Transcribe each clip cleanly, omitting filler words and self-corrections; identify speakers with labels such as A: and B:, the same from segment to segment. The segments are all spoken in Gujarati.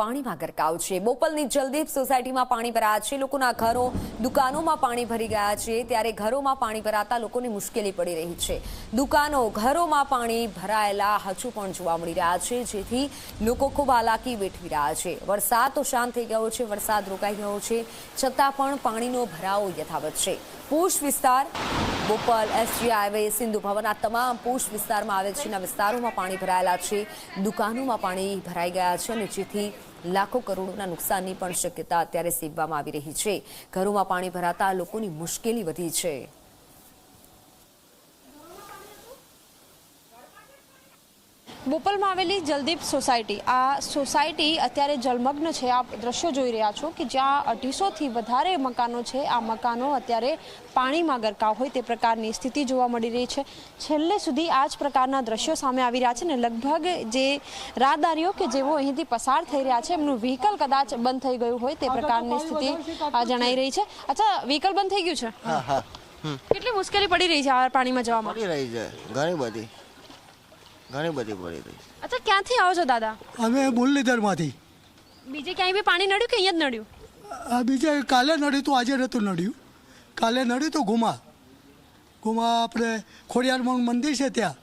A: પાણીમાં ગરકાવ છે। બોપલની જલદીપ સોસાયટીમાં પાણી ભરાયા છે। લોકોના ઘરો દુકાનોમાં પાણી ભરી ગયા છે, ત્યારે ઘરોમાં પાણી ભરાતા લોકોને મુશ્કેલી પડી રહી છે। દુકાનો ઘરોમાં પાણી ભરાયેલા હજુ પણ જોવા મળી રહ્યા છે, જેથી લોકો ખૂબ હાલાકી વેઠવી રહ્યા છે। વરસાદ તો શાંત થઈ ગયો છે, વરસાદ રોકાઈ ગયો છે, છતાં પણ પાણીનો ભરાવો યથાવત છે। પૂછ વિસ્તાર, બોપલ, એસજી હાઈવે, સિંધુ ભવન આ તમામ પૂછ વિસ્તારમાં આવેલ છે। વિસ્તારોમાં પાણી ભરાયેલા છે, દુકાનોમાં પાણી ભરાઈ ગયા છે અને જેથી લાખો કરોડોના નુકસાનની પણ શક્યતા અત્યારે સેવવામાં આવી રહી છે। ઘરોમાં પાણી ભરાતા લોકોની મુશ્કેલી વધી છે।
B: બોપલમાં આવેલી જલદીપ સોસાયટી, આ સોસાયટી અત્યારે જલમગ્ન છે। આપ દ્રશ્યો જોઈ રહ્યા છો કે જ્યાં 250થી વધારે મકાનો છે, આ મકાનો અત્યારે પાણીમાં ગરકાવ હોય તે પ્રકારની સ્થિતિ જોવા મળી રહી છે। છેલ્લે સુધી આ જ પ્રકારના દ્રશ્યો સામે આવી રહ્યા છે ને લગભગ જે રાહદારીઓ કે જેઓ અહીંથી પસાર થઈ રહ્યા છે એમનું વ્હીકલ કદાચ બંધ થઈ ગયું હોય તે પ્રકારની સ્થિતિ જણાઈ રહી છે। અચ્છા, વ્હીકલ બંધ થઈ ગયું છે? કેટલી મુશ્કેલી પડી રહી છે આ પાણીમાં જવામાં?
C: પડી રહી છે, ઘણી બધી પડી રહી।
B: અચ્છા, ક્યાંથી આવો છો દાદા?
D: અમે મુરલીધરમાંથી।
B: બીજે ક્યાંય બી પાણી નડ્યું કે અહીંયા જ નડ્યું?
D: બીજે કાલે નડ્યું તો આજે નહોતું નડ્યું। કાલે નડ્યું તો ઘુમા આપણે ખોડિયાર મંદિર છે ત્યાં।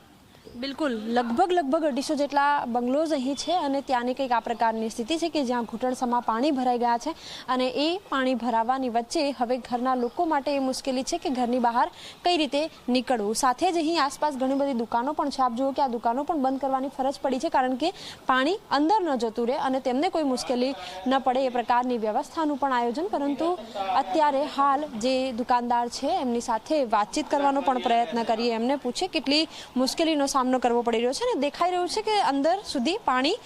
B: બિલકુલ, લગભગ 250 જેટલા બંગલોઝ અહીં છે અને ત્યાંની કંઈક આ પ્રકારની સ્થિતિ છે કે જ્યાં ઘૂંટણસમાં પાણી ભરાઈ ગયા છે અને એ પાણી ભરાવાની વચ્ચે હવે ઘરના લોકો માટે એ મુશ્કેલી છે કે ઘરની બહાર કઈ રીતે નીકળવું। સાથે જ અહીં આસપાસ ઘણી બધી દુકાનો પણ છે। આપ જુઓ કે આ દુકાનો પણ બંધ કરવાની ફરજ પડી છે, કારણ કે પાણી અંદર ન જતું રહે અને તેમને કોઈ મુશ્કેલી ન પડે એ પ્રકારની વ્યવસ્થાનું પણ આયોજન। પરંતુ અત્યારે હાલ જે દુકાનદાર છે એમની સાથે વાતચીત કરવાનો પણ પ્રયત્ન કરીએ, એમને પૂછે કેટલી મુશ્કેલીનો સામનો કરવો પડી રહ્યો છે ને દેખાઈ રહ્યું છે કે અંદર સુધી પાણી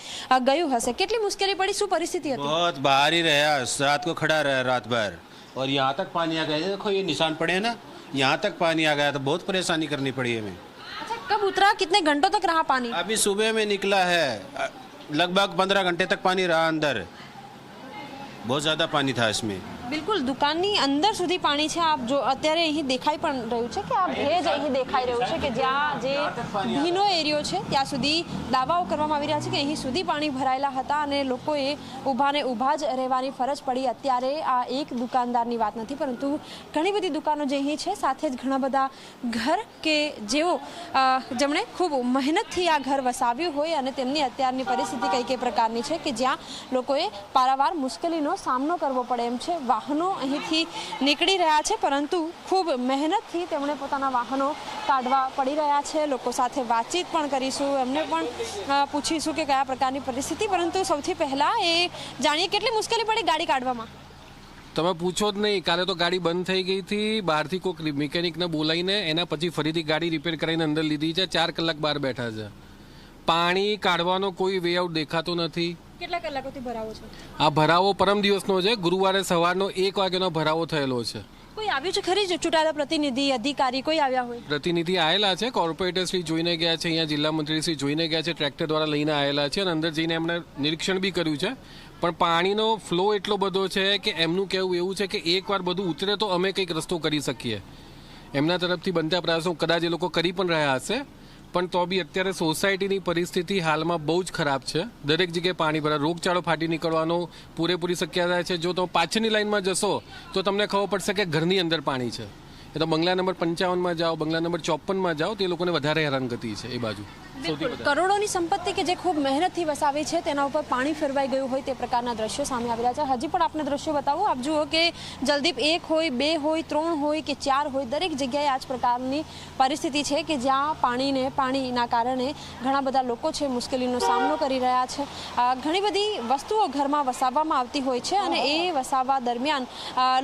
B: ગયું હશે। કેટલી મુશ્કેલી પડી, શું પરિસ્થિતિ હતી?
E: बहुत बाहर ही रहा, रात को खड़ा रहा रात भर और यहाँ तक पानी आ गया। देखो ये निशान पड़े हैं ना, यहाँ तक पानी आ गया तो बहुत परेशानी करनी पड़ी हमें।
B: अच्छा, कब उतरा, कितने घंटों तक रहा पानी?
E: अभी सुबह में निकला है, लगभग 15 घंटे तक पानी रहा अंदर। बहुत ज्यादा पानी था इसमें।
B: બિલકુલ, દુકાનની અંદર સુધી પાણી છે। આપ જો અત્યારે અહીં દેખાઈ પણ રહ્યું છે કે આ ભેજ અહીં દેખાઈ રહ્યું છે કે જ્યાં જે ભીનો એરિયો છે ત્યાં સુધી દાવાઓ કરવામાં આવી રહ્યા છે કે અહીં સુધી પાણી ભરાયેલા હતા અને લોકોએ ઊભા જ રહેવાની ફરજ પડી। અત્યારે આ એક દુકાનદારની વાત નથી, પરંતુ ઘણી બધી દુકાનો જે અહીં છે, સાથે જ ઘણા બધા ઘર કે જેઓ જેમણે ખૂબ મહેનતથી આ ઘર વસાવ્યું હોય અને તેમની અત્યારની પરિસ્થિતિ કઈ પ્રકારની છે કે જ્યાં લોકોએ પારાવાર મુશ્કેલીનો સામનો કરવો પડે એમ છે। વાહનો અહીંથી નીકળી રહ્યા છે, પરંતુ ખૂબ મહેનતથી તેમણે પોતાના વાહનો કાઢવા પડી રહ્યા છે। લોકો સાથે વાતચીત પણ કરીશું, એમને પણ પૂછીશું કે કયા પ્રકારની પરિસ્થિતિ, પરંતુ સૌથી પહેલા એ જાણીએ કેટલી મુશ્કેલી પડી ગાડી કાઢવામાં?
F: તમે પૂછો જ નહીં, કાલે તો ગાડી બંધ થઈ ગઈ હતી। બહારથી કોઈ મિકેનિકને બોલાવીને એના પછી ફરીથી ગાડી રિપેર કરીને અંદર લીધી છે। 4 કલાક બહાર બેઠા છે। પાણી કાઢવાનો કોઈ વે આઉટ દેખાતો નથી।
B: કેટલા કલાકોથી ભરાવો છે?
F: આ ભરાવો પરમ દિવસનો છે, ગુરુવારે સવારનો 1 વાગ્યાનો ભરાવો થયેલો છે।
B: કોઈ આવ્યું છે ખરી? ચૂંટાયેલા પ્રતિનિધિ, અધિકારી કોઈ આવ્યા હોય?
F: પ્રતિનિધિ આવેલા છે, કોર્પોરેટર શ્રી જોઈને ગયા છે, અહીંયા જિલ્લા મંત્રી શ્રી જોઈને ગયા છે, ટ્રેક્ટર દ્વારા લઈને આવેલા છે અને અંદર જઈને એમણે નિરીક્ષણ બી કર્યું છે। પણ પાણીનો ફ્લો એટલો બધો છે કે એમનું કહેવું એવું છે કે એકવાર બધું ઉતરે તો અમે કંઈક રસ્તો કરી શકીએ। એમના તરફથી બનતા પ્રયાસો કદાચ એ લોકો કરી પણ રહ્યા હશે, પણ તો બી અત્યારે સોસાયટીની પરિસ્થિતિ હાલમાં બહુ જ ખરાબ છે। દરેક જગ્યાએ પાણી ભરાય, રોગચાળો ફાટી નીકળવાનો પૂરેપૂરી શક્યતા છે। જો તમે પાછળની લાઈનમાં જશો તો તમને ખબર પડશે કે ઘરની અંદર પાણી છે। એ તો બંગલા નંબર 55માં જાઓ, બંગલા નંબર 54માં જાઓ, તે લોકોને વધારે હેરાનગતિ છે એ બાજુ।
B: કરોડોની સંપત્તિ કે જે ખૂબ મહેનતથી વસાવી છે તેના ઉપર પાણી ફેરવાઈ ગયું હોય તે પ્રકારના દ્રશ્યો સામે આવી રહ્યા છે। હજી પણ આપને દ્રશ્યો બતાવું। આપ જુઓ કે જલદીપ 1 હોય, 2 હોય, 3 હોય કે 4 હોય, દરેક જગ્યાએ આ જ પ્રકારની પરિસ્થિતિ છે કે જ્યાં પાણીના કારણે ઘણા બધા લોકો છે મુશ્કેલીનો સામનો કરી રહ્યા છે। ઘણી બધી વસ્તુઓ ઘરમાં વસાવવામાં આવતી હોય છે અને એ વસાવવા દરમિયાન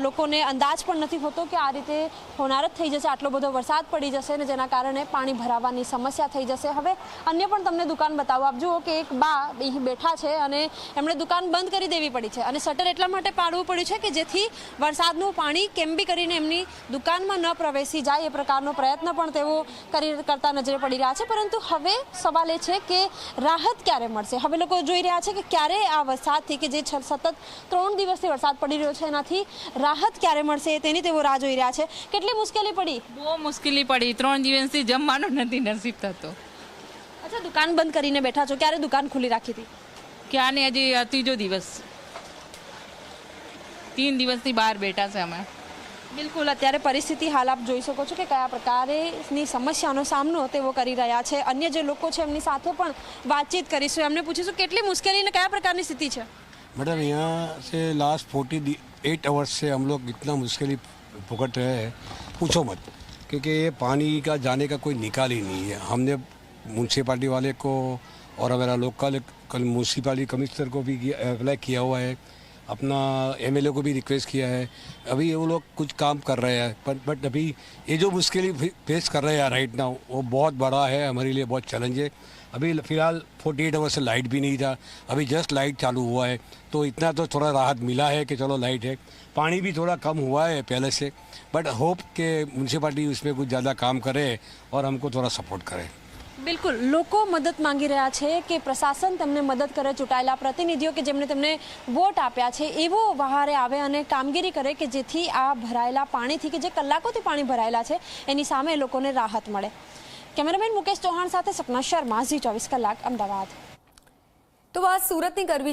B: લોકોને અંદાજ પણ નથી હોતો કે આ રીતે હોનારત થઈ જશે, આટલો બધો વરસાદ પડી જશે અને જેના કારણે પાણી ભરાવાની સમસ્યા થઈ જશે। હવે અન્ય પણ તમને દુકાન બતાવો। આપ જુઓ કે એક બા અહીં બેઠા છે અને એમણે દુકાન બંધ કરી દેવી પડી છે અને શટર એટલા માટે પાડવું પડ્યું છે કે જેથી વરસાદનું પાણી કેમ બી કરીને એમની દુકાનમાં ન પ્રવેશી જાય એ પ્રકારનો પ્રયત્ન પણ તેઓ કરતા નજરે પડી રહ્યા છે। પરંતુ હવે સવાલ એ છે કે રાહત ક્યારે મળશે? હવે લોકો જોઈ રહ્યા છે કે ક્યારે આ વરસાદથી કે જે સતત 3 દિવસથી વરસાદ પડી રહ્યો છે એનાથી રાહત ક્યારે મળશે તેની તેઓ રાહ જોઈ રહ્યા છે। કેટલી મુશ્કેલી પડી?
G: બહુ મુશ્કેલી પડી। 3 દિવસથી જમવાનું નથી નસીબ થતો।
B: અચ્છા, દુકાન બંધ કરીને બેઠા છો, ક્યારે દુકાન ખુલ્લી રાખી હતી?
G: ક્યાં ને હજી આ ત્રીજો દિવસ, 3 દિવસથી બહાર બેઠા છે અમે.
B: બિલકુલ, અત્યારે પરિસ્થિતિ હાલ આપ જોઈ શકો છો કે કયા પ્રકારની સમસ્યાનો સામનો તેઓ કરી રહ્યા છે. અન્ય જે લોકો છે એમની સાથે પણ વાતચીત કરીશું, એમને પૂછીશું કેટલી મુશ્કેલી અને કયા પ્રકારની સ્થિતિ છે.
H: मैडम यहाँ से लास्ट 48 आवर्स से हम लोग इतना मुश्किल भुगत रहे हैं, पूछो मत, क्योंकि ये पानी का जाने का कोई निकाल ही नहीं है. हमने म्यूनसिपालिटी वाले को और हमारा लोकल म्यूनसिपालिटी कमिश्नर को भी अप्लाई किया हुआ है, अपना एमएलए को भी रिक्वेस्ट किया है. अभी वो लोग कुछ काम कर रहे हैं, बट अभी ये जो मुश्किल फेस कर रहे हैं राइट नाउ, वो बहुत बड़ा है हमारे लिए, बहुत चैलेंज है. अभी फिलहाल 48 आवर्स से लाइट भी नहीं था, अभी जस्ट लाइट चालू हुआ है, तो इतना तो थोड़ा राहत मिला है कि चलो लाइट है. पानी भी थोड़ा कम हुआ है पहले से, बट होप कि म्यूनसिपालिटी उसमें कुछ ज़्यादा काम करे और हमको थोड़ा सपोर्ट करे.
B: બિલકુલ, લોકો મદદ માંગી રહ્યા છે કે પ્રશાસન તેમને મદદ કરે, ચૂંટાયેલા પ્રતિનિધિઓ કે જેમણે તેમને વોટ આપ્યા છે એવો વહારે આવે અને કામગીરી કરે કે જેથી આ ભરાયેલા પાણીથી કે જે કલાકોથી પાણી ભરાયેલા છે એની સામે લોકોને રાહત મળે. કેમેરામેન મુકેશ ચૌહાણ સાથે સપના શર્મા, ઝી 24 કલાક, અમદાવાદ.
A: તો આ સુરતની કરવી